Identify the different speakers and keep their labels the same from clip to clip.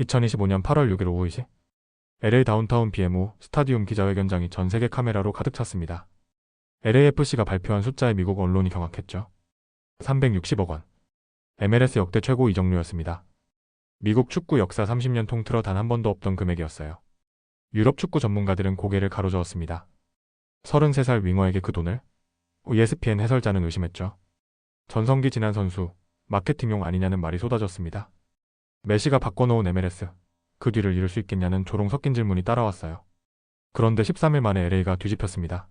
Speaker 1: 2025년 8월 6일 오후 2시 LA 다운타운 BMO 스타디움 기자회견장이 전 세계 카메라로 가득 찼습니다. LAFC가 발표한 숫자에 미국 언론이 경악했죠. 360억 원. MLS 역대 최고 이적료였습니다. 미국 축구 역사 30년 통틀어 단 한 번도 없던 금액이었어요. 유럽 축구 전문가들은 고개를 가로저었습니다. 33살 윙어에게 그 돈을? ESPN 해설자는 의심했죠. 전성기 지난 선수, 마케팅용 아니냐는 말이 쏟아졌습니다. 메시가 바꿔놓은 MLS, 그 뒤를 이룰 수 있겠냐는 조롱 섞인 질문이 따라왔어요. 그런데 13일 만에 LA가 뒤집혔습니다.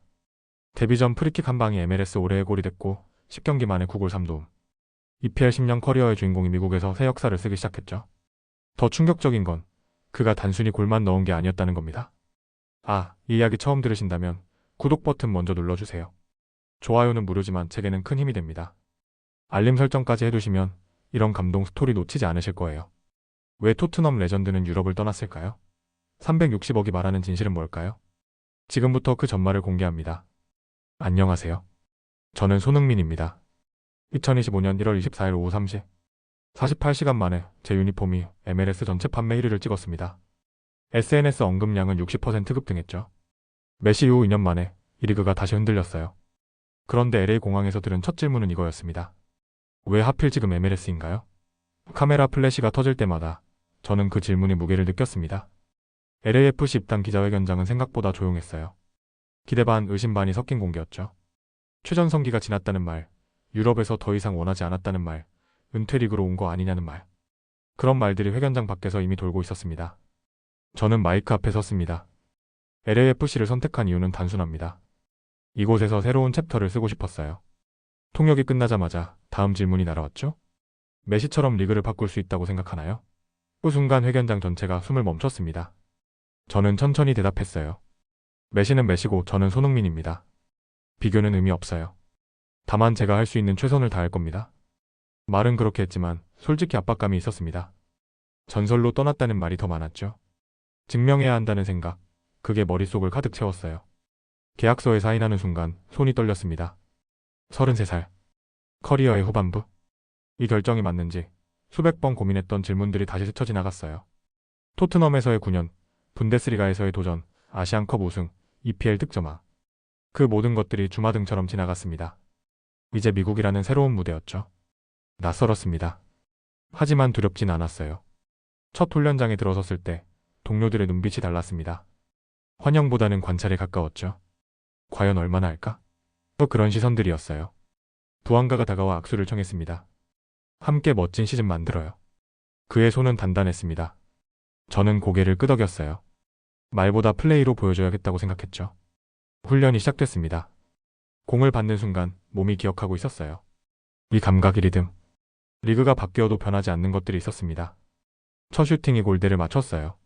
Speaker 1: 데뷔 전 프리킥 한 방이 MLS 올해의 골이 됐고 10경기 만에 9골 3도움. EPL 10년 커리어의 주인공이 미국에서 새 역사를 쓰기 시작했죠. 더 충격적인 건 그가 단순히 골만 넣은 게 아니었다는 겁니다. 이 이야기 처음 들으신다면 구독 버튼 먼저 눌러주세요. 좋아요는 무료지만 제게는 큰 힘이 됩니다. 알림 설정까지 해두시면 이런 감동 스토리 놓치지 않으실 거예요. 왜 토트넘 레전드는 유럽을 떠났을까요? 360억이 말하는 진실은 뭘까요? 지금부터 그 전말을 공개합니다. 안녕하세요. 저는 손흥민입니다. 2025년 1월 24일 오후 3시 48시간 만에 제 유니폼이 MLS 전체 판매 1위를 찍었습니다. SNS 언급량은 60% 급등했죠. 메시 이후 2년 만에 이 리그가 다시 흔들렸어요. 그런데 LA 공항에서 들은 첫 질문은 이거였습니다. 왜 하필 지금 MLS인가요? 카메라 플래시가 터질 때마다 저는 그 질문의 무게를 느꼈습니다. LAFC 입단 기자회견장은 생각보다 조용했어요. 기대 반 의심 반이 섞인 공개였죠. 최전성기가 지났다는 말, 유럽에서 더 이상 원하지 않았다는 말, 은퇴 리그로 온 거 아니냐는 말. 그런 말들이 회견장 밖에서 이미 돌고 있었습니다. 저는 마이크 앞에 섰습니다. LAFC를 선택한 이유는 단순합니다. 이곳에서 새로운 챕터를 쓰고 싶었어요. 통역이 끝나자마자 다음 질문이 날아왔죠? 메시처럼 리그를 바꿀 수 있다고 생각하나요? 그 순간 회견장 전체가 숨을 멈췄습니다. 저는 천천히 대답했어요. 메시는 메시고 저는 손흥민입니다. 비교는 의미 없어요. 다만 제가 할 수 있는 최선을 다할 겁니다. 말은 그렇게 했지만 솔직히 압박감이 있었습니다. 전설로 떠났다는 말이 더 많았죠. 증명해야 한다는 생각, 그게 머릿속을 가득 채웠어요. 계약서에 사인하는 순간 손이 떨렸습니다. 33살. 커리어의 후반부. 이 결정이 맞는지 수백 번 고민했던 질문들이 다시 스쳐 지나갔어요. 토트넘에서의 9년, 분데스리가에서의 도전, 아시안컵 우승, EPL 득점왕. 그 모든 것들이 주마등처럼 지나갔습니다. 이제 미국이라는 새로운 무대였죠. 낯설었습니다. 하지만 두렵진 않았어요. 첫 훈련장에 들어섰을 때 동료들의 눈빛이 달랐습니다. 환영보다는 관찰에 가까웠죠. 과연 얼마나 할까? 그런 시선들이었어요. 부안가가 다가와 악수를 청했습니다. 함께 멋진 시즌 만들어요. 그의 손은 단단했습니다. 저는 고개를 끄덕였어요. 말보다 플레이로 보여줘야겠다고 생각했죠. 훈련이 시작됐습니다. 공을 받는 순간 몸이 기억하고 있었어요. 이 감각, 이 리듬. 리그가 바뀌어도 변하지 않는 것들이 있었습니다. 첫 슈팅이 골대를 맞췄어요.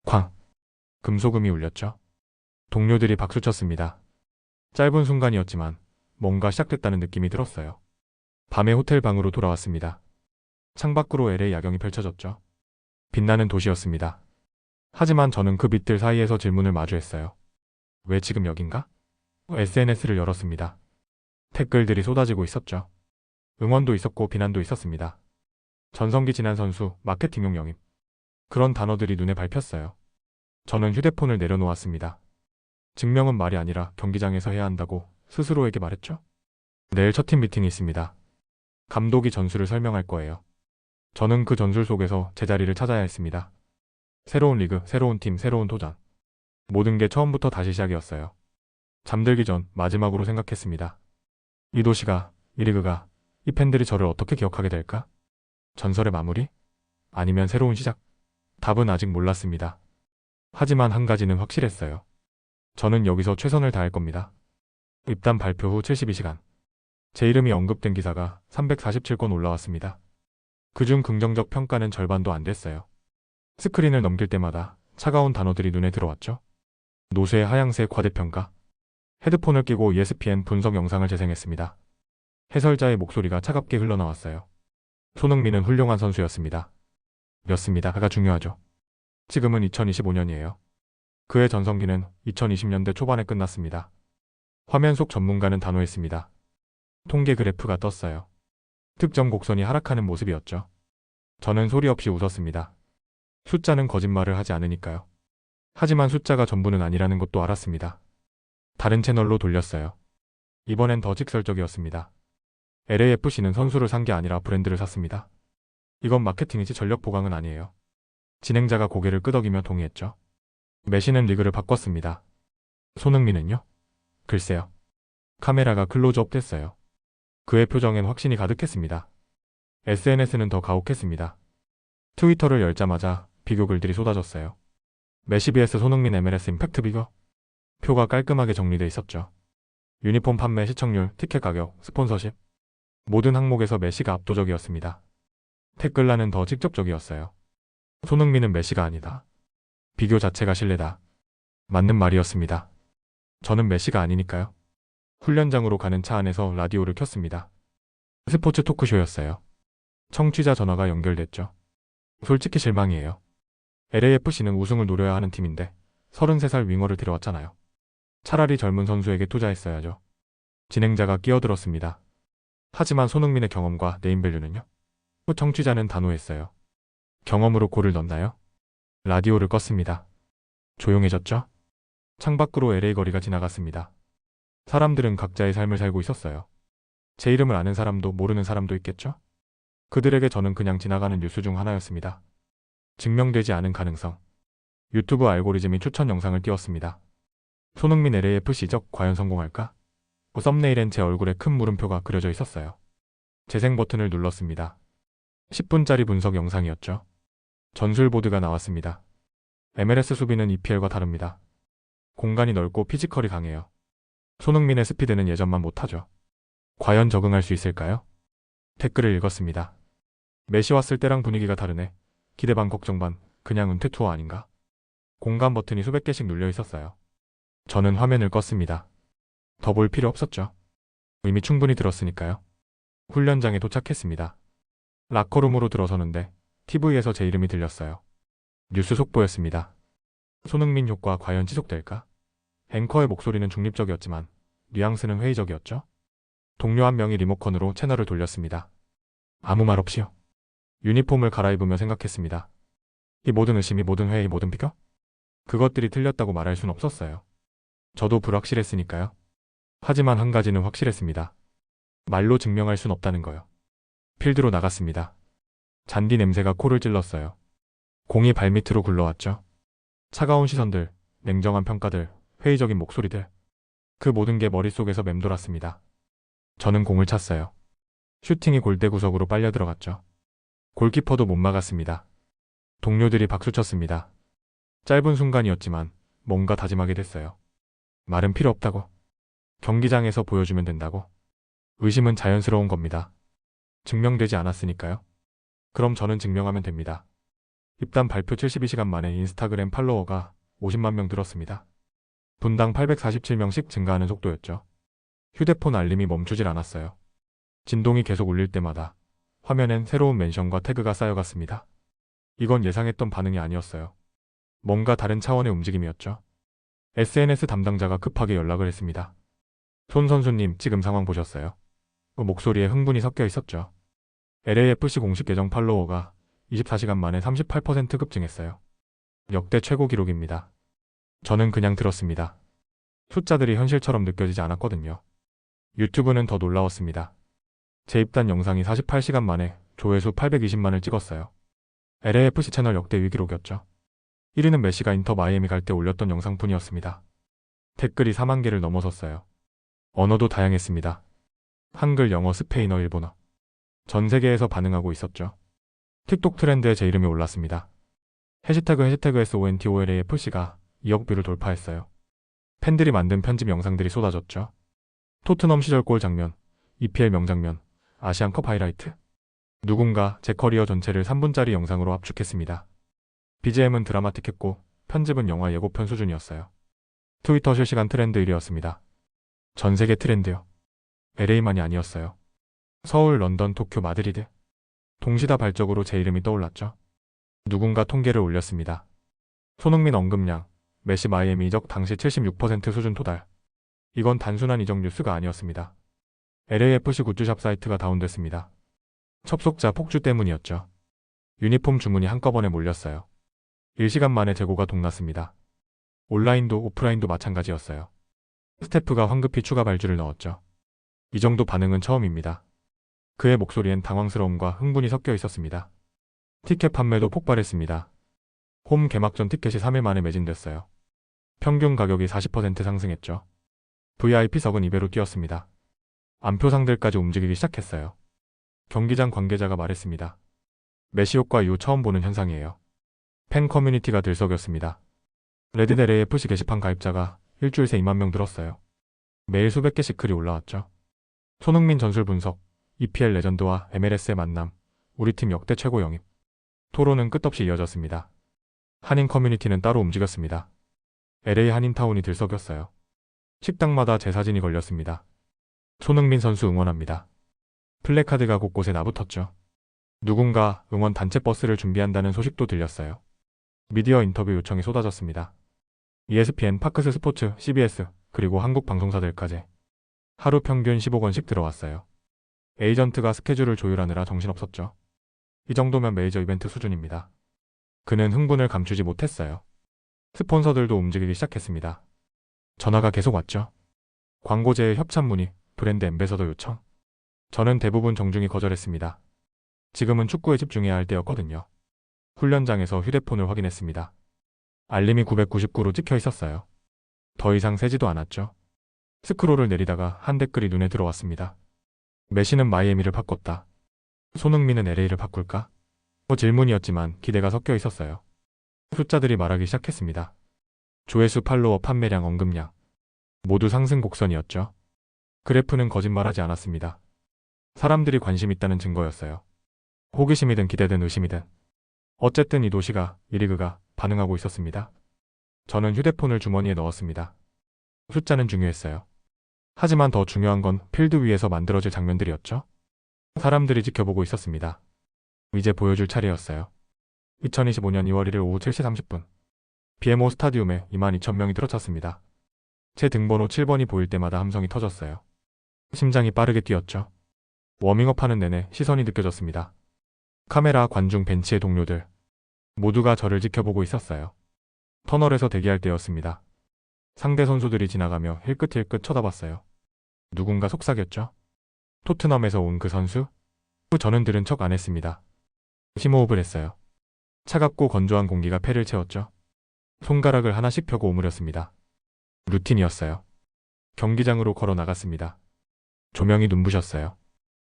Speaker 1: 쾅! 금소금이 울렸죠. 동료들이 박수쳤습니다. 짧은 순간이었지만 뭔가 시작됐다는 느낌이 들었어요. 밤에 호텔 방으로 돌아왔습니다. 창밖으로 LA 야경이 펼쳐졌죠. 빛나는 도시였습니다. 하지만 저는 그 빛들 사이에서 질문을 마주했어요. 왜 지금 여긴가? SNS를 열었습니다. 댓글들이 쏟아지고 있었죠. 응원도 있었고 비난도 있었습니다. 전성기 지난 선수, 마케팅용 영입. 그런 단어들이 눈에 밟혔어요. 저는 휴대폰을 내려놓았습니다. 증명은 말이 아니라 경기장에서 해야 한다고 스스로에게 말했죠. 내일 첫 팀 미팅이 있습니다. 감독이 전술을 설명할 거예요. 저는 그 전술 속에서 제 자리를 찾아야 했습니다. 새로운 리그, 새로운 팀, 새로운 도전. 모든 게 처음부터 다시 시작이었어요. 잠들기 전 마지막으로 생각했습니다. 이 도시가, 이 리그가, 이 팬들이 저를 어떻게 기억하게 될까? 전설의 마무리? 아니면 새로운 시작? 답은 아직 몰랐습니다. 하지만 한 가지는 확실했어요. 저는 여기서 최선을 다할 겁니다. 입단 발표 후 72시간. 제 이름이 언급된 기사가 347건 올라왔습니다. 그중 긍정적 평가는 절반도 안 됐어요. 스크린을 넘길 때마다 차가운 단어들이 눈에 들어왔죠. 노쇠의 하향세 과대평가. 헤드폰을 끼고 ESPN 분석 영상을 재생했습니다. 해설자의 목소리가 차갑게 흘러나왔어요. 손흥민은 훌륭한 선수였습니다. 였습니다가 중요하죠. 지금은 2025년이에요. 그의 전성기는 2020년대 초반에 끝났습니다. 화면 속 전문가는 단호했습니다. 통계 그래프가 떴어요. 득점 곡선이 하락하는 모습이었죠. 저는 소리 없이 웃었습니다. 숫자는 거짓말을 하지 않으니까요. 하지만 숫자가 전부는 아니라는 것도 알았습니다. 다른 채널로 돌렸어요. 이번엔 더 직설적이었습니다. LAFC는 선수를 산 게 아니라 브랜드를 샀습니다. 이건 마케팅이지 전력 보강은 아니에요. 진행자가 고개를 끄덕이며 동의했죠. 메시는 리그를 바꿨습니다. 손흥민은요? 글쎄요. 카메라가 클로즈업 됐어요. 그의 표정엔 확신이 가득했습니다. SNS는 더 가혹했습니다. 트위터를 열자마자 비교 글들이 쏟아졌어요. 메시 vs 손흥민 MLS 임팩트 비교? 표가 깔끔하게 정리돼 있었죠. 유니폼 판매 시청률, 티켓 가격, 스폰서십. 모든 항목에서 메시가 압도적이었습니다. 댓글란은 더 직접적이었어요. 손흥민은 메시가 아니다. 비교 자체가 실례다. 맞는 말이었습니다. 저는 메시가 아니니까요. 훈련장으로 가는 차 안에서 라디오를 켰습니다. 스포츠 토크쇼였어요. 청취자 전화가 연결됐죠. 솔직히 실망이에요. LAFC는 우승을 노려야 하는 팀인데 33살 윙어를 데려왔잖아요. 차라리 젊은 선수에게 투자했어야죠. 진행자가 끼어들었습니다. 하지만 손흥민의 경험과 네임밸류는요? 청취자는 단호했어요. 경험으로 골을 넣나요? 라디오를 껐습니다. 조용해졌죠? 창밖으로 LA 거리가 지나갔습니다. 사람들은 각자의 삶을 살고 있었어요. 제 이름을 아는 사람도 모르는 사람도 있겠죠? 그들에게 저는 그냥 지나가는 뉴스 중 하나였습니다. 증명되지 않은 가능성. 유튜브 알고리즘이 추천 영상을 띄웠습니다. 손흥민 LAFC 적 과연 성공할까? 썸네일엔 제 얼굴에 큰 물음표가 그려져 있었어요. 재생 버튼을 눌렀습니다. 10분짜리 분석 영상이었죠. 전술보드가 나왔습니다. MLS 수비는 EPL과 다릅니다. 공간이 넓고 피지컬이 강해요. 손흥민의 스피드는 예전만 못하죠. 과연 적응할 수 있을까요? 댓글을 읽었습니다. 메시 왔을 때랑 분위기가 다르네. 기대 반 걱정 반, 그냥 은퇴 투어 아닌가? 공감 버튼이 수백 개씩 눌려 있었어요. 저는 화면을 껐습니다. 더 볼 필요 없었죠. 이미 충분히 들었으니까요. 훈련장에 도착했습니다. 라커룸으로 들어서는데 TV에서 제 이름이 들렸어요. 뉴스 속보였습니다. 손흥민 효과 과연 지속될까? 앵커의 목소리는 중립적이었지만 뉘앙스는 회의적이었죠. 동료 한 명이 리모컨으로 채널을 돌렸습니다. 아무 말 없이요. 유니폼을 갈아입으며 생각했습니다. 이 모든 의심이 모든 회의 모든 비교? 그것들이 틀렸다고 말할 순 없었어요. 저도 불확실했으니까요. 하지만 한 가지는 확실했습니다. 말로 증명할 순 없다는 거요. 필드로 나갔습니다. 잔디 냄새가 코를 찔렀어요. 공이 발밑으로 굴러왔죠. 차가운 시선들, 냉정한 평가들, 회의적인 목소리들. 그 모든 게 머릿속에서 맴돌았습니다. 저는 공을 찼어요. 슈팅이 골대 구석으로 빨려 들어갔죠. 골키퍼도 못 막았습니다. 동료들이 박수쳤습니다. 짧은 순간이었지만 뭔가 다짐하게 됐어요. 말은 필요 없다고. 경기장에서 보여주면 된다고. 의심은 자연스러운 겁니다. 증명되지 않았으니까요. 그럼 저는 증명하면 됩니다. 입단 발표 72시간 만에 인스타그램 팔로워가 50만 명 늘었습니다. 분당 847명씩 증가하는 속도였죠. 휴대폰 알림이 멈추질 않았어요. 진동이 계속 울릴 때마다 화면엔 새로운 멘션과 태그가 쌓여갔습니다. 이건 예상했던 반응이 아니었어요. 뭔가 다른 차원의 움직임이었죠. SNS 담당자가 급하게 연락을 했습니다. 손 선수님, 지금 상황 보셨어요? 목소리에 흥분이 섞여 있었죠. LAFC 공식 계정 팔로워가 24시간 만에 38% 급증했어요. 역대 최고 기록입니다. 저는 그냥 들었습니다. 숫자들이 현실처럼 느껴지지 않았거든요. 유튜브는 더 놀라웠습니다. 제 입단 영상이 48시간 만에 조회수 820만을 찍었어요. LAFC 채널 역대 위기록이었죠. 1위는 메시가 인터 마이애미 갈 때 올렸던 영상뿐이었습니다. 댓글이 4만 개를 넘어섰어요. 언어도 다양했습니다. 한글, 영어, 스페인어, 일본어. 전 세계에서 반응하고 있었죠. 틱톡 트렌드에 제 이름이 올랐습니다. 해시태그 SONTOLAFC가 2억 뷰를 돌파했어요. 팬들이 만든 편집 영상들이 쏟아졌죠. 토트넘 시절 골 장면, EPL 명장면, 아시안컵 하이라이트. 누군가 제 커리어 전체를 3분짜리 영상으로 압축했습니다. BGM은 드라마틱했고 편집은 영화 예고편 수준이었어요. 트위터 실시간 트렌드 1위였습니다. 전 세계 트렌드요. LA만이 아니었어요. 서울, 런던, 도쿄, 마드리드. 동시다발적으로 제 이름이 떠올랐죠. 누군가 통계를 올렸습니다. 손흥민 언급량, 메시 마이애미 이적 당시 76% 수준 도달. 이건 단순한 이적 뉴스가 아니었습니다. LAFC 굿즈샵 사이트가 다운됐습니다. 접속자 폭주 때문이었죠. 유니폼 주문이 한꺼번에 몰렸어요. 1시간 만에 재고가 동났습니다. 온라인도 오프라인도 마찬가지였어요. 스태프가 황급히 추가 발주를 넣었죠. 이 정도 반응은 처음입니다. 그의 목소리엔 당황스러움과 흥분이 섞여 있었습니다. 티켓 판매도 폭발했습니다. 홈 개막전 티켓이 3일 만에 매진됐어요. 평균 가격이 40% 상승했죠. VIP석은 2배로 뛰었습니다. 안표상들까지 움직이기 시작했어요. 경기장 관계자가 말했습니다. 메시 효과 이후 처음 보는 현상이에요. 팬 커뮤니티가 들썩였습니다. 레딧 LAFC 게시판 가입자가 일주일 새 2만 명 늘었어요. 매일 수백 개씩 글이 올라왔죠. 손흥민 전술 분석, EPL 레전드와 MLS의 만남, 우리 팀 역대 최고 영입. 토론은 끝없이 이어졌습니다. 한인 커뮤니티는 따로 움직였습니다. LA 한인타운이 들썩였어요. 식당마다 제 사진이 걸렸습니다. 손흥민 선수 응원합니다. 플래카드가 곳곳에 나붙었죠. 누군가 응원 단체 버스를 준비한다는 소식도 들렸어요. 미디어 인터뷰 요청이 쏟아졌습니다. ESPN, 파크스 스포츠, CBS, 그리고 한국 방송사들까지 하루 평균 15억 원씩 들어왔어요. 에이전트가 스케줄을 조율하느라 정신없었죠. 이 정도면 메이저 이벤트 수준입니다. 그는 흥분을 감추지 못했어요. 스폰서들도 움직이기 시작했습니다. 전화가 계속 왔죠. 광고제의 협찬 문의, 브랜드 앰베서더 요청. 저는 대부분 정중히 거절했습니다. 지금은 축구에 집중해야 할 때였거든요. 훈련장에서 휴대폰을 확인했습니다. 알림이 999로 찍혀 있었어요. 더 이상 새지도 않았죠. 스크롤을 내리다가 한 댓글이 눈에 들어왔습니다. 메시는 마이애미를 바꿨다. 손흥민은 LA를 바꿀까? 질문이었지만 기대가 섞여 있었어요. 숫자들이 말하기 시작했습니다. 조회수, 팔로워, 판매량, 언급량. 모두 상승 곡선이었죠. 그래프는 거짓말하지 않았습니다. 사람들이 관심 있다는 증거였어요. 호기심이든 기대든 의심이든. 어쨌든 이 도시가, 이 리그가 반응하고 있었습니다. 저는 휴대폰을 주머니에 넣었습니다. 숫자는 중요했어요. 하지만 더 중요한 건 필드 위에서 만들어질 장면들이었죠. 사람들이 지켜보고 있었습니다. 이제 보여줄 차례였어요. 2025년 2월 1일 오후 7시 30분. BMO 스타디움에 22,000명이 들어찼습니다. 제 등번호 7번이 보일 때마다 함성이 터졌어요. 심장이 빠르게 뛰었죠. 워밍업하는 내내 시선이 느껴졌습니다. 카메라, 관중, 벤치의 동료들. 모두가 저를 지켜보고 있었어요. 터널에서 대기할 때였습니다. 상대 선수들이 지나가며 힐끗힐끗 쳐다봤어요. 누군가 속삭였죠. 토트넘에서 온 그 선수? 저는 들은 척 안 했습니다. 심호흡을 했어요. 차갑고 건조한 공기가 폐를 채웠죠. 손가락을 하나씩 펴고 오므렸습니다. 루틴이었어요. 경기장으로 걸어 나갔습니다. 조명이 눈부셨어요.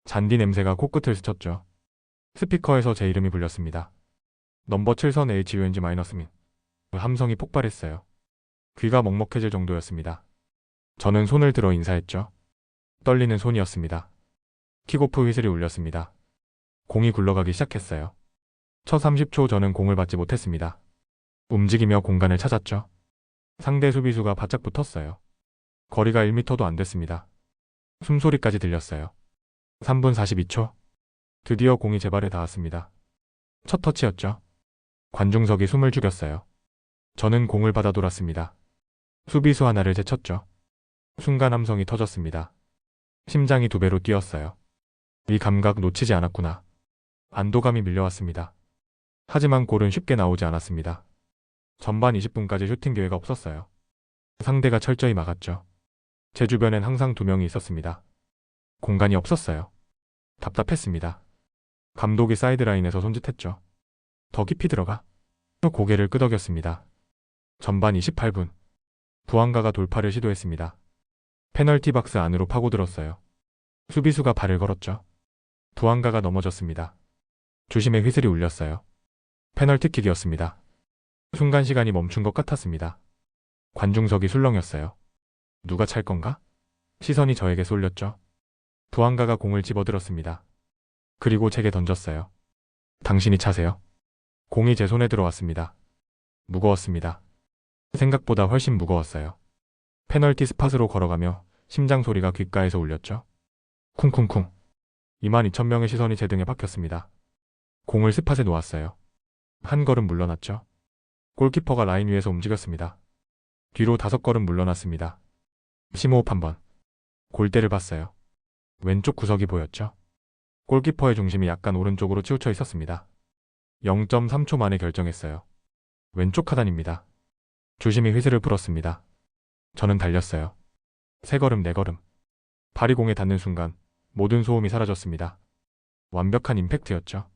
Speaker 1: 잔디 냄새가 코끝을 스쳤죠. 스피커에서 제 이름이 불렸습니다. 넘버 7선 HUNG-민. 함성이 폭발했어요. 귀가 먹먹해질 정도였습니다. 저는 손을 들어 인사했죠. 떨리는 손이었습니다. 킥오프 휘슬이 울렸습니다. 공이 굴러가기 시작했어요. 첫 30초 저는 공을 받지 못했습니다. 움직이며 공간을 찾았죠. 상대 수비수가 바짝 붙었어요. 거리가 1m도 안 됐습니다. 숨소리까지 들렸어요. 3분 42초. 드디어 공이 제 발에 닿았습니다. 첫 터치였죠. 관중석이 숨을 죽였어요. 저는 공을 받아 돌았습니다. 수비수 하나를 제쳤죠. 순간 함성이 터졌습니다. 심장이 2배로 뛰었어요. 이 감각 놓치지 않았구나. 안도감이 밀려왔습니다. 하지만 골은 쉽게 나오지 않았습니다. 전반 20분까지 슈팅 기회가 없었어요. 상대가 철저히 막았죠. 제 주변엔 항상 2명이 있었습니다. 공간이 없었어요. 답답했습니다. 감독이 사이드라인에서 손짓했죠. 더 깊이 들어가. 고개를 끄덕였습니다. 전반 28분. 부안가가 돌파를 시도했습니다. 페널티 박스 안으로 파고들었어요. 수비수가 발을 걸었죠. 부안가가 넘어졌습니다. 주심의 휘슬이 울렸어요. 페널티킥이었습니다. 순간 시간이 멈춘 것 같았습니다. 관중석이 술렁였어요. 누가 찰 건가? 시선이 저에게 쏠렸죠. 부안가가 공을 집어들었습니다. 그리고 제게 던졌어요. 당신이 차세요. 공이 제 손에 들어왔습니다. 무거웠습니다. 생각보다 훨씬 무거웠어요. 페널티 스팟으로 걸어가며 심장 소리가 귓가에서 울렸죠. 쿵쿵쿵. 22,000명의 시선이 제 등에 박혔습니다. 공을 스팟에 놓았어요. 한 걸음 물러났죠. 골키퍼가 라인 위에서 움직였습니다. 뒤로 5걸음 물러났습니다. 심호흡 한번. 골대를 봤어요. 왼쪽 구석이 보였죠. 골키퍼의 중심이 약간 오른쪽으로 치우쳐 있었습니다. 0.3초 만에 결정했어요. 왼쪽 하단입니다. 조심히 휘슬을 불었습니다. 저는 달렸어요. 세 걸음, 네 걸음. 발이 공에 닿는 순간 모든 소음이 사라졌습니다. 완벽한 임팩트였죠.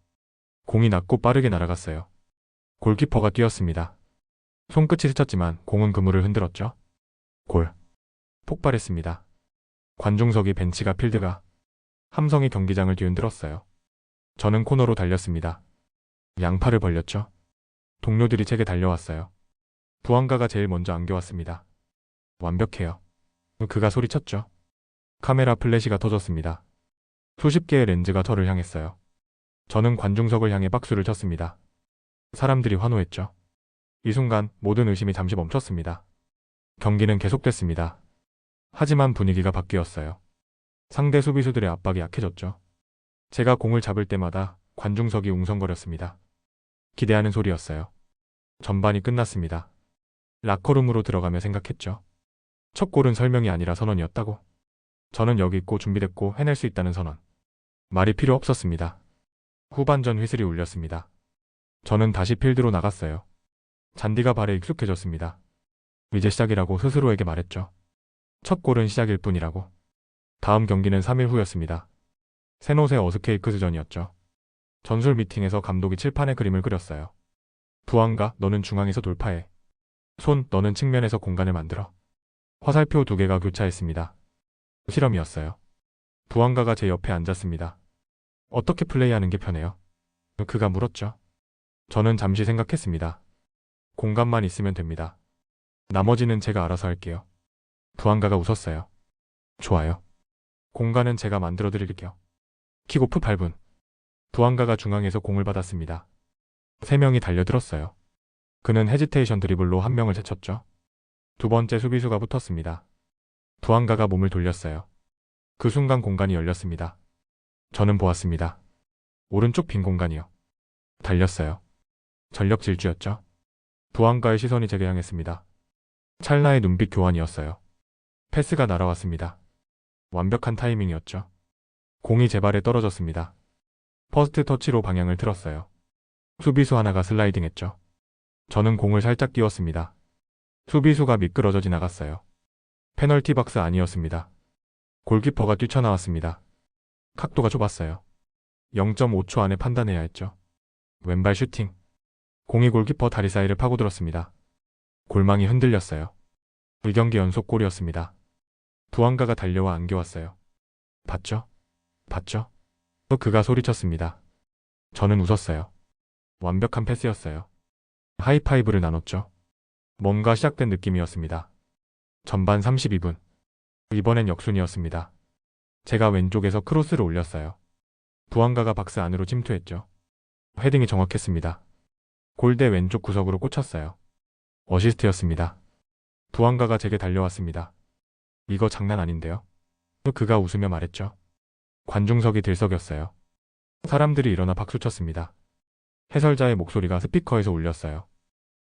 Speaker 1: 공이 낮고 빠르게 날아갔어요. 골키퍼가 뛰었습니다. 손끝이 스쳤지만 공은 그물을 흔들었죠. 골. 폭발했습니다. 관중석이 벤치가 필드가 함성이 경기장을 뒤흔들었어요. 저는 코너로 달렸습니다. 양팔을 벌렸죠. 동료들이 제게 달려왔어요. 부안가가 제일 먼저 안겨왔습니다. 완벽해요. 그가 소리쳤죠. 카메라 플래시가 터졌습니다. 수십 개의 렌즈가 저를 향했어요. 저는 관중석을 향해 박수를 쳤습니다. 사람들이 환호했죠. 이 순간 모든 의심이 잠시 멈췄습니다. 경기는 계속됐습니다. 하지만 분위기가 바뀌었어요. 상대 수비수들의 압박이 약해졌죠. 제가 공을 잡을 때마다 관중석이 웅성거렸습니다. 기대하는 소리였어요. 전반이 끝났습니다. 라커룸으로 들어가며 생각했죠. 첫 골은 설명이 아니라 선언이었다고. 저는 여기 있고 준비됐고 해낼 수 있다는 선언. 말이 필요 없었습니다. 후반전 휘슬이 울렸습니다. 저는 다시 필드로 나갔어요. 잔디가 발에 익숙해졌습니다. 이제 시작이라고 스스로에게 말했죠. 첫 골은 시작일 뿐이라고. 다음 경기는 3일 후였습니다. 세노세 어스케이크스전이었죠. 전술 미팅에서 감독이 칠판에 그림을 그렸어요. 부안가, 너는 중앙에서 돌파해. 손, 너는 측면에서 공간을 만들어. 화살표 2개가 교차했습니다. 실험이었어요. 부안가가 제 옆에 앉았습니다. 어떻게 플레이하는 게 편해요? 그가 물었죠. 저는 잠시 생각했습니다. 공간만 있으면 됩니다. 나머지는 제가 알아서 할게요. 부안가가 웃었어요. 좋아요. 공간은 제가 만들어 드릴게요. 킥오프 8분. 부안가가 중앙에서 공을 받았습니다. 3명이 달려들었어요. 그는 헤지테이션 드리블로 한 명을 제쳤죠. 두 번째 수비수가 붙었습니다. 부안가가 몸을 돌렸어요. 그 순간 공간이 열렸습니다. 저는 보았습니다. 오른쪽 빈 공간이요. 달렸어요. 전력 질주였죠. 부안가의 시선이 제게 향했습니다. 찰나의 눈빛 교환이었어요. 패스가 날아왔습니다. 완벽한 타이밍이었죠. 공이 제 발에 떨어졌습니다. 퍼스트 터치로 방향을 틀었어요. 수비수 하나가 슬라이딩했죠. 저는 공을 살짝 띄웠습니다. 수비수가 미끄러져 지나갔어요. 페널티 박스 아니었습니다. 골키퍼가 뛰쳐나왔습니다. 각도가 좁았어요. 0.5초 안에 판단해야 했죠. 왼발 슈팅. 공이 골키퍼 다리 사이를 파고들었습니다. 골망이 흔들렸어요. 2경기 연속 골이었습니다. 부안가가 달려와 안겨왔어요. 봤죠? 봤죠? 또 그가 소리쳤습니다. 저는 웃었어요. 완벽한 패스였어요. 하이파이브를 나눴죠. 뭔가 시작된 느낌이었습니다. 전반 32분. 이번엔 역순이었습니다. 제가 왼쪽에서 크로스를 올렸어요. 부안가가 박스 안으로 침투했죠. 헤딩이 정확했습니다. 골대 왼쪽 구석으로 꽂혔어요. 어시스트였습니다. 부안가가 제게 달려왔습니다. 이거 장난 아닌데요? 또 그가 웃으며 말했죠. 관중석이 들썩였어요. 사람들이 일어나 박수쳤습니다. 해설자의 목소리가 스피커에서 울렸어요.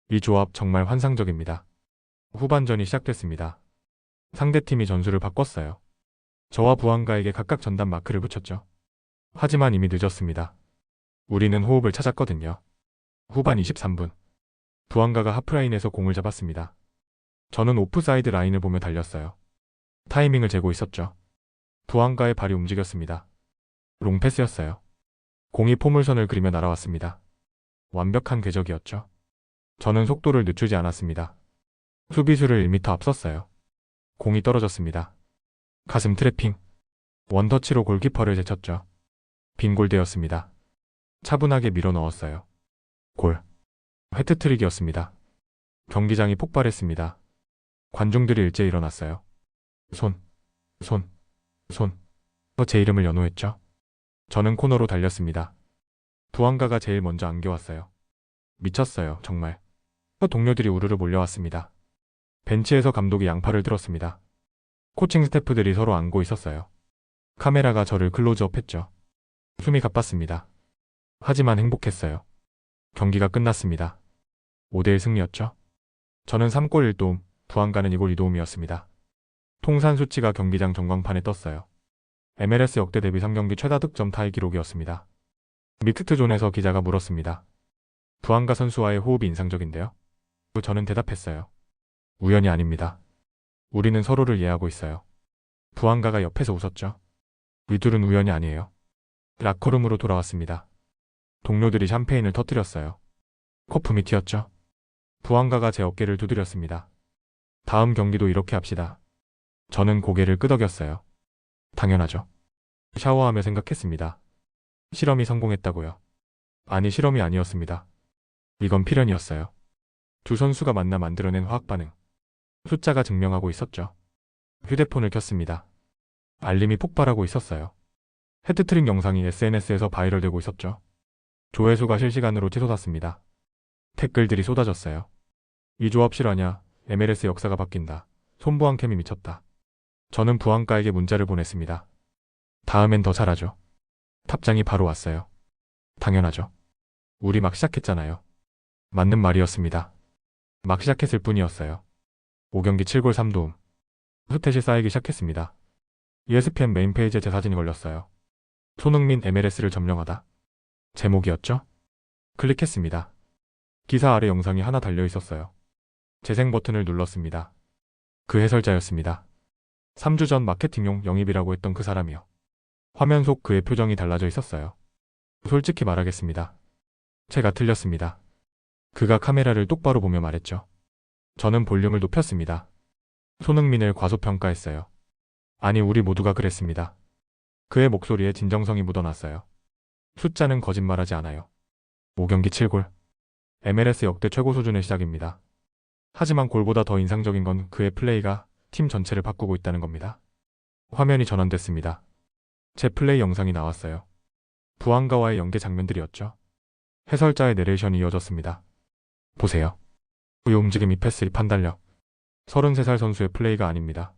Speaker 1: 이 조합 정말 환상적입니다. 후반전이 시작됐습니다. 상대팀이 전술을 바꿨어요. 저와 부안가에게 각각 전담 마크를 붙였죠. 하지만 이미 늦었습니다. 우리는 호흡을 찾았거든요. 후반 23분. 부안가가 하프라인에서 공을 잡았습니다. 저는 오프사이드 라인을 보며 달렸어요. 타이밍을 재고 있었죠. 부안가의 발이 움직였습니다. 롱패스였어요. 공이 포물선을 그리며 날아왔습니다. 완벽한 궤적이었죠. 저는 속도를 늦추지 않았습니다. 수비수를 1m 앞섰어요. 공이 떨어졌습니다. 가슴 트래핑. 원터치로 골키퍼를 제쳤죠. 빈 골대였습니다. 차분하게 밀어 넣었어요. 골. 해트트릭이었습니다. 경기장이 폭발했습니다. 관중들이 일제히 일어났어요. 손. 제 이름을 연호했죠. 저는 코너로 달렸습니다. 부안가가 제일 먼저 안겨왔어요. 미쳤어요, 정말. 동료들이 우르르 몰려왔습니다. 벤치에서 감독이 양팔을 들었습니다. 코칭 스태프들이 서로 안고 있었어요. 카메라가 저를 클로즈업했죠. 숨이 가빴습니다. 하지만 행복했어요. 경기가 끝났습니다. 5대1 승리였죠. 저는 3골 1도움, 부안가는 2골 2도움이었습니다. 통산 수치가 경기장 전광판에 떴어요. MLS 역대 데뷔 3경기 최다 득점 타이 기록이었습니다. 믹스트 존에서 기자가 물었습니다. 부안가 선수와의 호흡이 인상적인데요. 저는 대답했어요. 우연이 아닙니다. 우리는 서로를 이해하고 있어요. 부안가가 옆에서 웃었죠. 위둘은 우연이 아니에요. 라커룸으로 돌아왔습니다. 동료들이 샴페인을 터뜨렸어요. 거품이 튀었죠. 부안가가 제 어깨를 두드렸습니다. 다음 경기도 이렇게 합시다. 저는 고개를 끄덕였어요. 당연하죠. 샤워하며 생각했습니다. 실험이 성공했다고요. 아니, 실험이 아니었습니다. 이건 필연이었어요. 두 선수가 만나 만들어낸 화학 반응. 숫자가 증명하고 있었죠. 휴대폰을 켰습니다. 알림이 폭발하고 있었어요. 헤트트릭 영상이 SNS에서 바이럴되고 있었죠. 조회수가 실시간으로 치솟았습니다. 댓글들이 쏟아졌어요. 이 조합 실화냐? MLS 역사가 바뀐다. 손부한 캠이 미쳤다. 저는 부안가에게 문자를 보냈습니다. 다음엔 더 잘하죠. 답장이 바로 왔어요. 당연하죠. 우리 막 시작했잖아요. 맞는 말이었습니다. 막 시작했을 뿐이었어요. 5경기 7골 3도움. 스탯이 쌓이기 시작했습니다. ESPN 메인 페이지에 제 사진이 걸렸어요. 손흥민 MLS를 점령하다. 제목이었죠? 클릭했습니다. 기사 아래 영상이 하나 달려 있었어요. 재생 버튼을 눌렀습니다. 그 해설자였습니다. 3주 전 마케팅용 영입이라고 했던 그 사람이요. 화면 속 그의 표정이 달라져 있었어요. 솔직히 말하겠습니다. 제가 틀렸습니다. 그가 카메라를 똑바로 보며 말했죠. 저는 볼륨을 높였습니다. 손흥민을 과소평가했어요. 아니, 우리 모두가 그랬습니다. 그의 목소리에 진정성이 묻어났어요. 숫자는 거짓말하지 않아요. 5경기 7골. MLS 역대 최고 수준의 시작입니다. 하지만 골보다 더 인상적인 건 그의 플레이가 팀 전체를 바꾸고 있다는 겁니다. 화면이 전환됐습니다. 제 플레이 영상이 나왔어요. 부안가와의 연계 장면들이었죠. 해설자의 내레이션이 이어졌습니다. 보세요. 그의 움직임, 이 패스, 이 판단력. 33살 선수의 플레이가 아닙니다.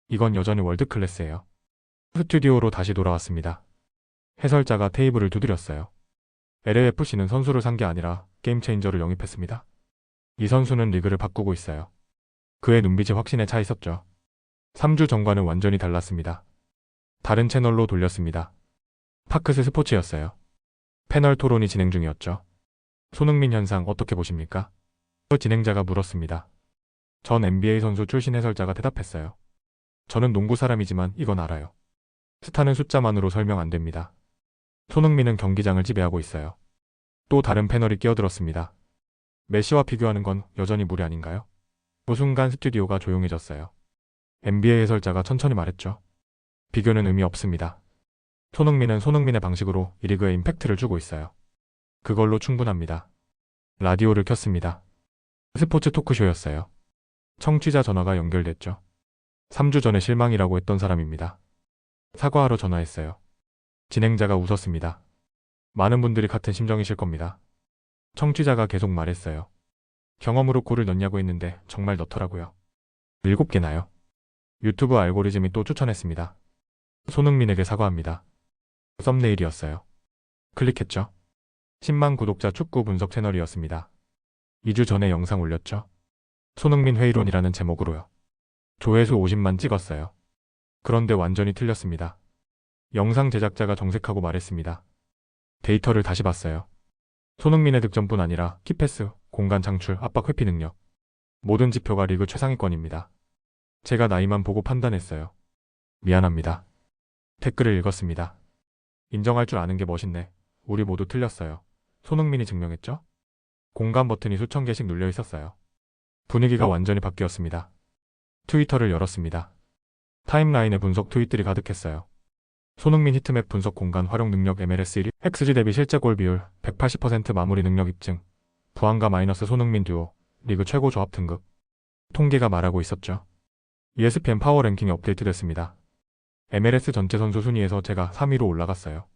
Speaker 1: 이건 여전히 월드클래스예요. 스튜디오로 다시 돌아왔습니다. 해설자가 테이블을 두드렸어요. LAFC는 선수를 산 게 아니라 게임 체인저를 영입했습니다. 이 선수는 리그를 바꾸고 있어요. 그의 눈빛이 확신에 차 있었죠. 3주 전과는 완전히 달랐습니다. 다른 채널로 돌렸습니다. 파크스 스포츠였어요. 패널 토론이 진행 중이었죠. 손흥민 현상 어떻게 보십니까? 진행자가 물었습니다. 전 NBA 선수 출신 해설자가 대답했어요. 저는 농구 사람이지만 이건 알아요. 스타는 숫자만으로 설명 안 됩니다. 손흥민은 경기장을 지배하고 있어요. 또 다른 패널이 끼어들었습니다. 메시와 비교하는 건 여전히 무리 아닌가요? 그 순간 스튜디오가 조용해졌어요. NBA 해설자가 천천히 말했죠. 비교는 의미 없습니다. 손흥민은 손흥민의 방식으로 이 리그에 임팩트를 주고 있어요. 그걸로 충분합니다. 라디오를 켰습니다. 스포츠 토크쇼였어요. 청취자 전화가 연결됐죠. 3주 전에 실망이라고 했던 사람입니다. 사과하러 전화했어요. 진행자가 웃었습니다. 많은 분들이 같은 심정이실 겁니다. 청취자가 계속 말했어요. 경험으로 골을 넣냐고 했는데 정말 넣더라고요. 7개나요? 유튜브 알고리즘이 또 추천했습니다. 손흥민에게 사과합니다. 썸네일이었어요. 클릭했죠. 10만 구독자 축구 분석 채널이었습니다. 2주 전에 영상 올렸죠. 손흥민 회의론이라는 제목으로요. 조회수 50만 찍었어요. 그런데 완전히 틀렸습니다. 영상 제작자가 정색하고 말했습니다. 데이터를 다시 봤어요. 손흥민의 득점뿐 아니라 키패스, 공간 창출, 압박 회피 능력. 모든 지표가 리그 최상위권입니다. 제가 나이만 보고 판단했어요. 미안합니다. 댓글을 읽었습니다. 인정할 줄 아는 게 멋있네. 우리 모두 틀렸어요. 손흥민이 증명했죠? 공감 버튼이 수천 개씩 눌려 있었어요. 분위기가 완전히 바뀌었습니다. 트위터를 열었습니다. 타임라인에 분석 트윗들이 가득했어요. 손흥민 히트맵 분석 공간 활용 능력 MLS 1위, XG 대비 실제 골 비율 180% 마무리 능력 입증, 부안가 마이너스 손흥민 듀오, 리그 최고 조합 등급. 통계가 말하고 있었죠. ESPN 파워 랭킹이 업데이트됐습니다. MLS 전체 선수 순위에서 제가 3위로 올라갔어요.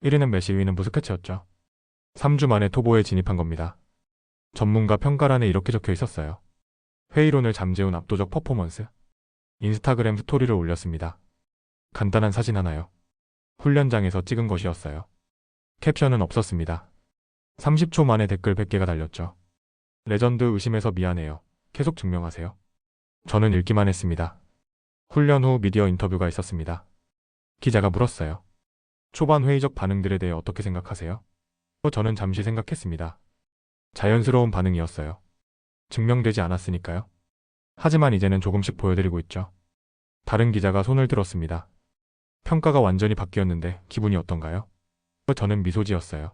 Speaker 1: 1위는 메시, 2위는 부스케츠였죠. 3주 만에 토보에 진입한 겁니다. 전문가 평가란에 이렇게 적혀 있었어요. 회의론을 잠재운 압도적 퍼포먼스. 인스타그램 스토리를 올렸습니다. 간단한 사진 하나요. 훈련장에서 찍은 것이었어요. 캡션은 없었습니다. 30초 만에 댓글 100개가 달렸죠. 레전드 의심해서 미안해요. 계속 증명하세요. 저는 읽기만 했습니다. 훈련 후 미디어 인터뷰가 있었습니다. 기자가 물었어요. 초반 회의적 반응들에 대해 어떻게 생각하세요? 저는 잠시 생각했습니다. 자연스러운 반응이었어요. 증명되지 않았으니까요. 하지만 이제는 조금씩 보여드리고 있죠. 다른 기자가 손을 들었습니다. 평가가 완전히 바뀌었는데 기분이 어떤가요? 저는 미소 지었어요.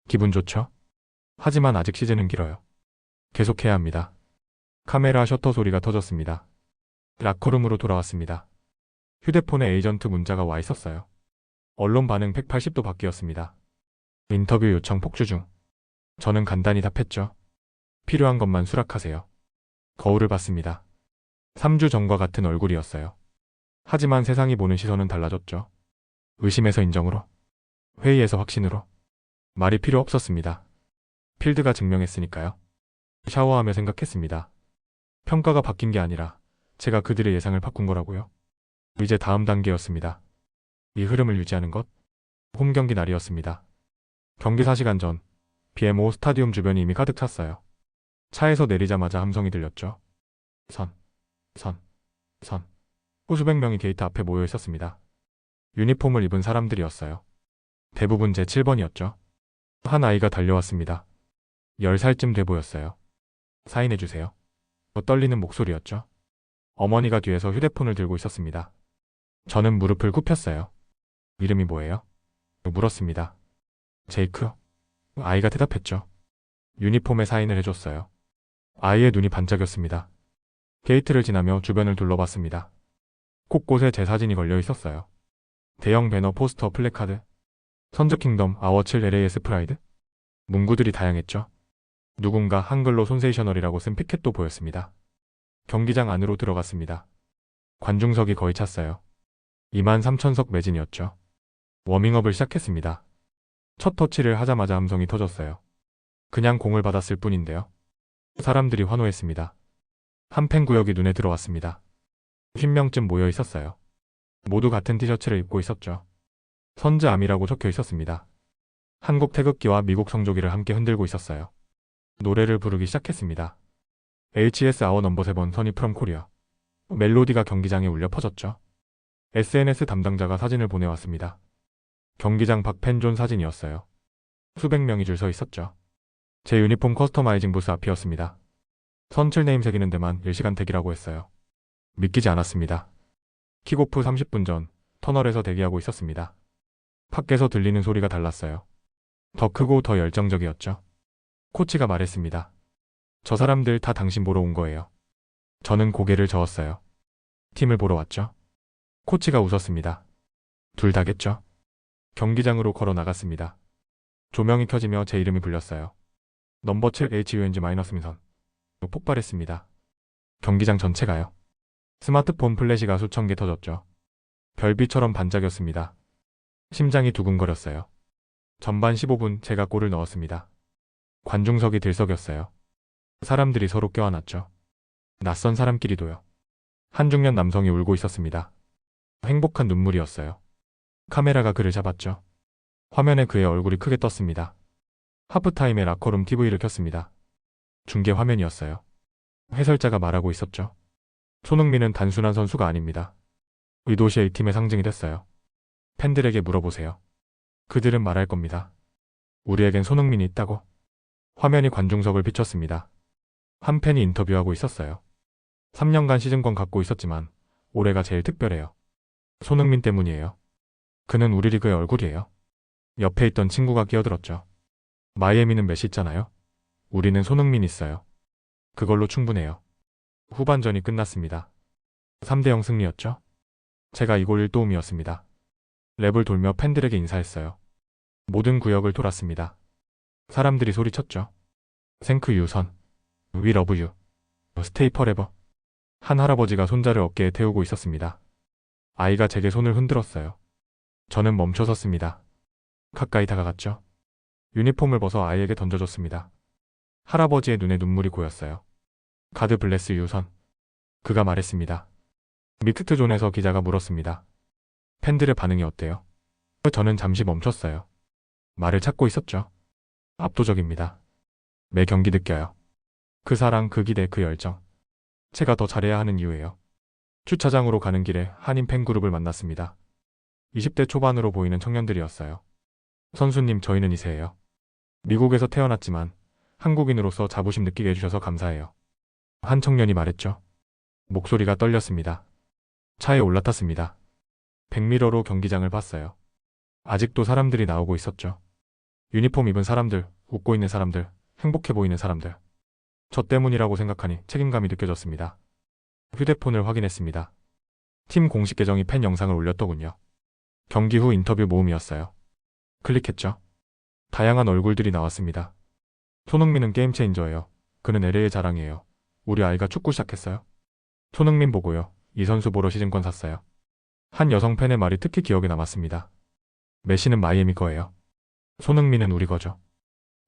Speaker 1: 기분 좋죠? 하지만 아직 시즌은 길어요. 계속해야 합니다. 카메라 셔터 소리가 터졌습니다. 라커룸으로 돌아왔습니다. 휴대폰에 에이전트 문자가 와 있었어요. 언론 반응 180도 바뀌었습니다. 인터뷰 요청 폭주 중. 저는 간단히 답했죠. 필요한 것만 수락하세요. 거울을 봤습니다. 3주 전과 같은 얼굴이었어요. 하지만 세상이 보는 시선은 달라졌죠. 의심에서 인정으로, 회의에서 확신으로. 말이 필요 없었습니다. 필드가 증명했으니까요. 샤워하며 생각했습니다. 평가가 바뀐 게 아니라 제가 그들의 예상을 바꾼 거라고요. 이제 다음 단계였습니다. 이 흐름을 유지하는 것. 홈 경기 날이었습니다. 경기 4시간 전 BMO 스타디움 주변이 이미 가득 찼어요. 차에서 내리자마자 함성이 들렸죠. 선. 수백 명이 게이트 앞에 모여 있었습니다. 유니폼을 입은 사람들이었어요. 대부분 제 7번이었죠. 한 아이가 달려왔습니다. 10살쯤 돼 보였어요. 사인해주세요. 떨리는 목소리였죠. 어머니가 뒤에서 휴대폰을 들고 있었습니다. 저는 무릎을 굽혔어요. 이름이 뭐예요? 물었습니다. 제이크? 아이가 대답했죠. 유니폼에 사인을 해줬어요. 아이의 눈이 반짝였습니다. 게이트를 지나며 주변을 둘러봤습니다. 곳곳에 제 사진이 걸려 있었어요. 대형 배너, 포스터, 플래카드. 선즈킹덤, 아워칠, LAS 프라이드. 문구들이 다양했죠. 누군가 한글로 손세이셔널이라고 쓴 피켓도 보였습니다. 경기장 안으로 들어갔습니다. 관중석이 거의 찼어요. 23,000석 매진이었죠. 워밍업을 시작했습니다. 첫 터치를 하자마자 함성이 터졌어요. 그냥 공을 받았을 뿐인데요. 사람들이 환호했습니다. 한 팬 구역이 눈에 들어왔습니다. 10명쯤 모여 있었어요. 모두 같은 티셔츠를 입고 있었죠. 선즈암이라고 적혀 있었습니다. 한국 태극기와 미국 성조기를 함께 흔들고 있었어요. 노래를 부르기 시작했습니다. HS 아워 넘버 7 선이 프롬 코리아. 멜로디가 경기장에 울려 퍼졌죠. SNS 담당자가 사진을 보내왔습니다. 경기장 밖 팬존 사진이었어요. 수백 명이 줄 서 있었죠. 제 유니폼 커스터마이징 부스 앞이었습니다. 선출 네임 새기는 데만 1시간 대기라고 했어요. 믿기지 않았습니다. 킥오프 30분 전 터널에서 대기하고 있었습니다. 밖에서 들리는 소리가 달랐어요. 더 크고 더 열정적이었죠. 코치가 말했습니다. 저 사람들 다 당신 보러 온 거예요. 저는 고개를 저었어요. 팀을 보러 왔죠. 코치가 웃었습니다. 둘 다겠죠. 경기장으로 걸어 나갔습니다. 조명이 켜지며 제 이름이 불렸어요. 넘버 7 HUNG-민선. 폭발했습니다. 경기장 전체가요. 스마트폰 플래시가 수천 개 터졌죠. 별빛처럼 반짝였습니다. 심장이 두근거렸어요. 전반 15분 제가 골을 넣었습니다. 관중석이 들썩였어요. 사람들이 서로 껴안았죠. 낯선 사람끼리도요. 한중년 남성이 울고 있었습니다. 행복한 눈물이었어요. 카메라가 그를 잡았죠. 화면에 그의 얼굴이 크게 떴습니다. 하프타임에 라커룸 TV를 켰습니다. 중계 화면이었어요. 해설자가 말하고 있었죠. 손흥민은 단순한 선수가 아닙니다. 의도시의 팀의 상징이 됐어요. 팬들에게 물어보세요. 그들은 말할 겁니다. 우리에겐 손흥민이 있다고. 화면이 관중석을 비췄습니다. 한 팬이 인터뷰하고 있었어요. 3년간 시즌권 갖고 있었지만 올해가 제일 특별해요. 손흥민 때문이에요. 그는 우리 리그의 얼굴이에요. 옆에 있던 친구가 끼어들었죠. 마이애미는 메시 있잖아요. 우리는 손흥민 있어요. 그걸로 충분해요. 후반전이 끝났습니다. 3대0 승리였죠. 제가 이골 1도움이었습니다. 랩을 돌며 팬들에게 인사했어요. 모든 구역을 돌았습니다. 사람들이 소리쳤죠. 생크 유 선. 위 러브 유. 스테이 퍼레버. 한 할아버지가 손자를 어깨에 태우고 있었습니다. 아이가 제게 손을 흔들었어요. 저는 멈춰 섰습니다. 가까이 다가갔죠. 유니폼을 벗어 아이에게 던져줬습니다. 할아버지의 눈에 눈물이 고였어요. 가드 블레스 유 선. 그가 말했습니다. 믹스트 존에서 기자가 물었습니다. 팬들의 반응이 어때요? 저는 잠시 멈췄어요. 말을 찾고 있었죠. 압도적입니다. 매 경기 느껴요. 그 사랑, 그 기대, 그 열정. 제가 더 잘해야 하는 이유예요. 주차장으로 가는 길에 한인 팬그룹을 만났습니다. 20대 초반으로 보이는 청년들이었어요. 선수님, 저희는 2세예요. 미국에서 태어났지만 한국인으로서 자부심 느끼게 해주셔서 감사해요. 한 청년이 말했죠. 목소리가 떨렸습니다. 차에 올라탔습니다. 백미러로 경기장을 봤어요. 아직도 사람들이 나오고 있었죠. 유니폼 입은 사람들, 웃고 있는 사람들, 행복해 보이는 사람들. 저 때문이라고 생각하니 책임감이 느껴졌습니다. 휴대폰을 확인했습니다. 팀 공식 계정이 팬 영상을 올렸더군요. 경기 후 인터뷰 모음이었어요. 클릭했죠. 다양한 얼굴들이 나왔습니다. 손흥민은 게임 체인저예요. 그는 LA의 자랑이에요. 우리 아이가 축구 시작했어요. 손흥민 보고요. 이 선수 보러 시즌권 샀어요. 한 여성 팬의 말이 특히 기억에 남았습니다. 메시는 마이애미 거예요. 손흥민은 우리 거죠.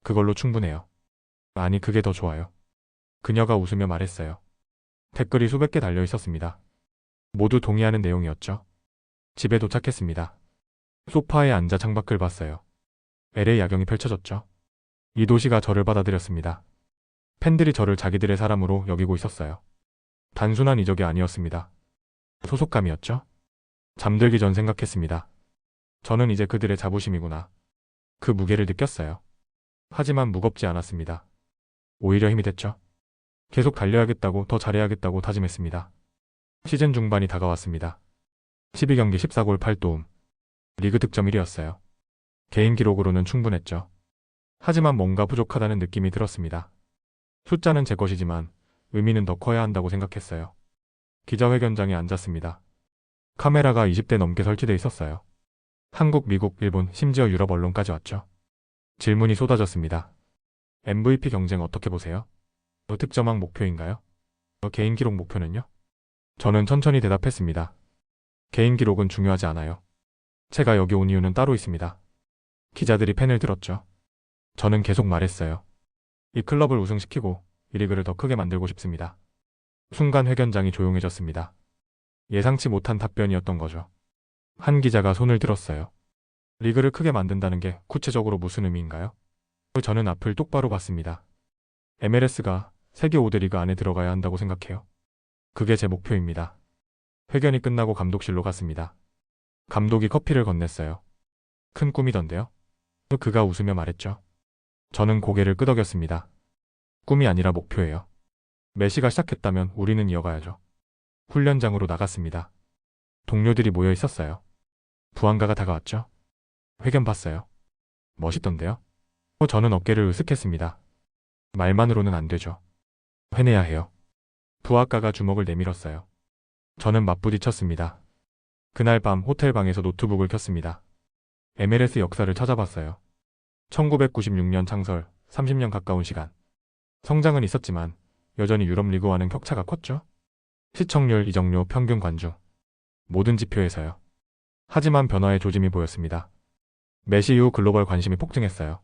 Speaker 1: 그걸로 충분해요. 아니, 그게 더 좋아요. 그녀가 웃으며 말했어요. 댓글이 수백 개 달려 있었습니다. 모두 동의하는 내용이었죠. 집에 도착했습니다. 소파에 앉아 창밖을 봤어요. LA 야경이 펼쳐졌죠. 이 도시가 저를 받아들였습니다. 팬들이 저를 자기들의 사람으로 여기고 있었어요. 단순한 이적이 아니었습니다. 소속감이었죠. 잠들기 전 생각했습니다. 저는 이제 그들의 자부심이구나. 그 무게를 느꼈어요. 하지만 무겁지 않았습니다. 오히려 힘이 됐죠. 계속 달려야겠다고, 더 잘해야겠다고 다짐했습니다. 시즌 중반이 다가왔습니다. 12경기 14골 8도움. 리그 득점 1위였어요. 개인 기록으로는 충분했죠. 하지만 뭔가 부족하다는 느낌이 들었습니다. 숫자는 제 것이지만 의미는 더 커야 한다고 생각했어요. 기자회견장에 앉았습니다. 카메라가 20대 넘게 설치돼 있었어요. 한국, 미국, 일본, 심지어 유럽 언론까지 왔죠. 질문이 쏟아졌습니다. MVP 경쟁 어떻게 보세요? 득점왕 목표인가요? 개인 기록 목표는요? 저는 천천히 대답했습니다. 개인 기록은 중요하지 않아요. 제가 여기 온 이유는 따로 있습니다. 기자들이 펜을 들었죠. 저는 계속 말했어요. 이 클럽을 우승시키고 이 리그를 더 크게 만들고 싶습니다. 순간 회견장이 조용해졌습니다. 예상치 못한 답변이었던 거죠. 한 기자가 손을 들었어요. 리그를 크게 만든다는 게 구체적으로 무슨 의미인가요? 저는 앞을 똑바로 봤습니다. MLS가 세계 5대 리그 안에 들어가야 한다고 생각해요. 그게 제 목표입니다. 회견이 끝나고 감독실로 갔습니다. 감독이 커피를 건넸어요. 큰 꿈이던데요? 그가 웃으며 말했죠. 저는 고개를 끄덕였습니다. 꿈이 아니라 목표예요. 메시가 시작했다면 우리는 이어가야죠. 훈련장으로 나갔습니다. 동료들이 모여 있었어요. 부안가가 다가왔죠. 회견 봤어요. 멋있던데요? 저는 어깨를 으쓱했습니다. 말만으로는 안 되죠. 해내야 해요. 부하가가 주먹을 내밀었어요. 저는 맞부딪혔습니다. 그날 밤 호텔 방에서 노트북을 켰습니다. MLS 역사를 찾아봤어요. 1996년 창설, 30년 가까운 시간. 성장은 있었지만 여전히 유럽 리그와는 격차가 컸죠. 시청률, 이적료, 평균 관중. 모든 지표에서요. 하지만 변화의 조짐이 보였습니다. 메시 이후 글로벌 관심이 폭증했어요.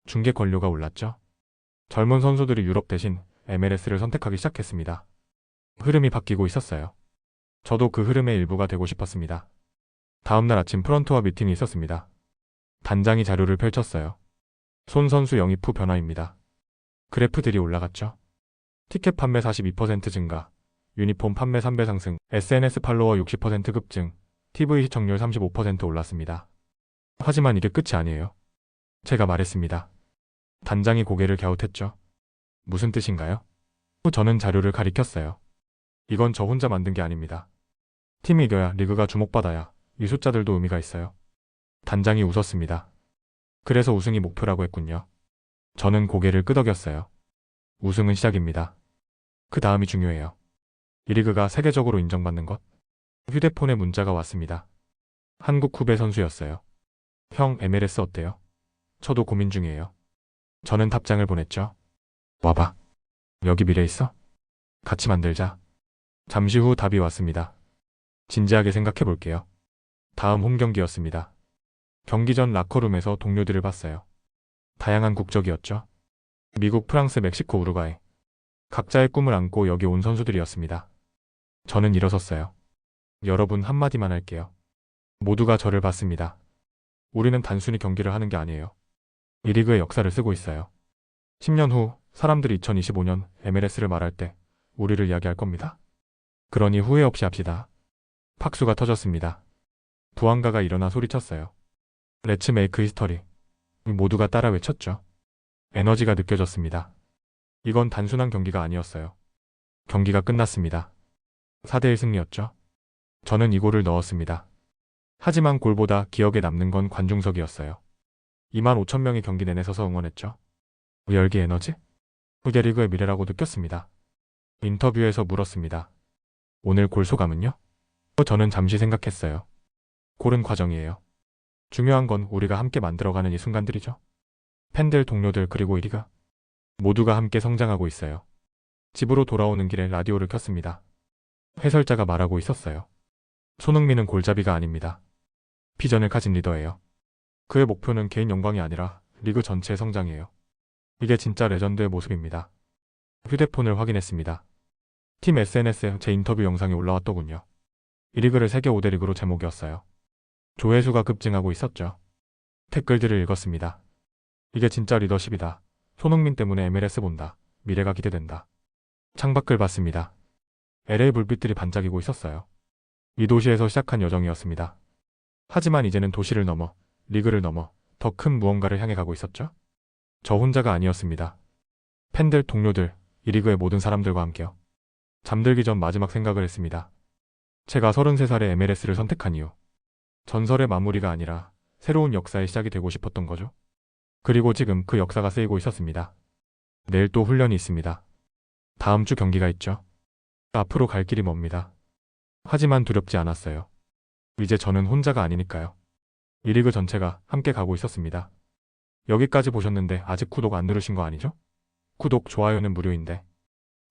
Speaker 1: 중계 권료가 올랐죠. 젊은 선수들이 유럽 대신 MLS를 선택하기 시작했습니다. 흐름이 바뀌고 있었어요. 저도 그 흐름의 일부가 되고 싶었습니다. 다음날 아침 프런트와 미팅이 있었습니다. 단장이 자료를 펼쳤어요. 손 선수 영입 후 변화입니다. 그래프들이 올라갔죠. 티켓 판매 42% 증가, 유니폼 판매 3배 상승, SNS 팔로워 60% 급증, TV 시청률 35% 올랐습니다. 하지만 이게 끝이 아니에요. 제가 말했습니다. 단장이 고개를 갸웃했죠. 무슨 뜻인가요? 저는 자료를 가리켰어요. 이건 저 혼자 만든 게 아닙니다. 팀이 이겨야, 리그가 주목받아야 이 숫자들도 의미가 있어요. 단장이 웃었습니다. 그래서 우승이 목표라고 했군요. 저는 고개를 끄덕였어요. 우승은 시작입니다. 그 다음이 중요해요. 이 리그가 세계적으로 인정받는 것. 휴대폰에 문자가 왔습니다. 한국 후배 선수였어요. 형, MLS 어때요? 저도 고민 중이에요. 저는 답장을 보냈죠. 와봐. 여기 미래 있어? 같이 만들자. 잠시 후 답이 왔습니다. 진지하게 생각해 볼게요. 다음 홈 경기였습니다. 경기 전 라커룸에서 동료들을 봤어요. 다양한 국적이었죠. 미국, 프랑스, 멕시코, 우루과이. 각자의 꿈을 안고 여기 온 선수들이었습니다. 저는 일어섰어요. 여러분, 한마디만 할게요. 모두가 저를 봤습니다. 우리는 단순히 경기를 하는 게 아니에요. 이 리그의 역사를 쓰고 있어요. 10년 후 사람들이 2025년 MLS를 말할 때 우리를 이야기할 겁니다. 그러니 후회 없이 합시다. 박수가 터졌습니다. 부안가가 일어나 소리쳤어요. Let's make history. 모두가 따라 외쳤죠. 에너지가 느껴졌습니다. 이건 단순한 경기가 아니었어요. 경기가 끝났습니다. 4대1 승리였죠. 저는 2골을 넣었습니다. 하지만 골보다 기억에 남는 건 관중석이었어요. 2만 5천 명이 경기 내내 서서 응원했죠. 열기 에너지? 그게 리그의 미래라고 느꼈습니다. 인터뷰에서 물었습니다. 오늘 골 소감은요? 저는 잠시 생각했어요. 골은 과정이에요. 중요한 건 우리가 함께 만들어가는 이 순간들이죠. 팬들, 동료들, 그리고 1위가 모두가 함께 성장하고 있어요. 집으로 돌아오는 길에 라디오를 켰습니다. 해설자가 말하고 있었어요. 손흥민은 골잡이가 아닙니다. 비전을 가진 리더예요. 그의 목표는 개인 영광이 아니라 리그 전체의 성장이에요. 이게 진짜 레전드의 모습입니다. 휴대폰을 확인했습니다. 팀 SNS에 제 인터뷰 영상이 올라왔더군요. 이 리그를 세계 5대 리그로 제목이었어요. 조회수가 급증하고 있었죠. 댓글들을 읽었습니다. 이게 진짜 리더십이다. 손흥민 때문에 MLS 본다. 미래가 기대된다. 창밖을 봤습니다. LA 불빛들이 반짝이고 있었어요. 이 도시에서 시작한 여정이었습니다. 하지만 이제는 도시를 넘어, 리그를 넘어 더 큰 무언가를 향해 가고 있었죠. 저 혼자가 아니었습니다. 팬들, 동료들, 이 리그의 모든 사람들과 함께요. 잠들기 전 마지막 생각을 했습니다. 제가 33살에 MLS를 선택한 이유. 전설의 마무리가 아니라 새로운 역사의 시작이 되고 싶었던 거죠. 그리고 지금 그 역사가 쓰이고 있었습니다. 내일 또 훈련이 있습니다. 다음 주 경기가 있죠. 앞으로 갈 길이 멉니다. 하지만 두렵지 않았어요. 이제 저는 혼자가 아니니까요. 이 리그 전체가 함께 가고 있었습니다. 여기까지 보셨는데 아직 구독 안 누르신 거 아니죠? 구독, 좋아요는 무료인데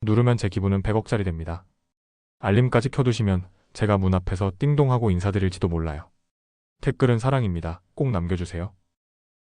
Speaker 1: 누르면 제 기분은 100억짜리 됩니다. 알림까지 켜두시면 제가 문 앞에서 띵동하고 인사드릴지도 몰라요. 댓글은 사랑입니다. 꼭 남겨주세요.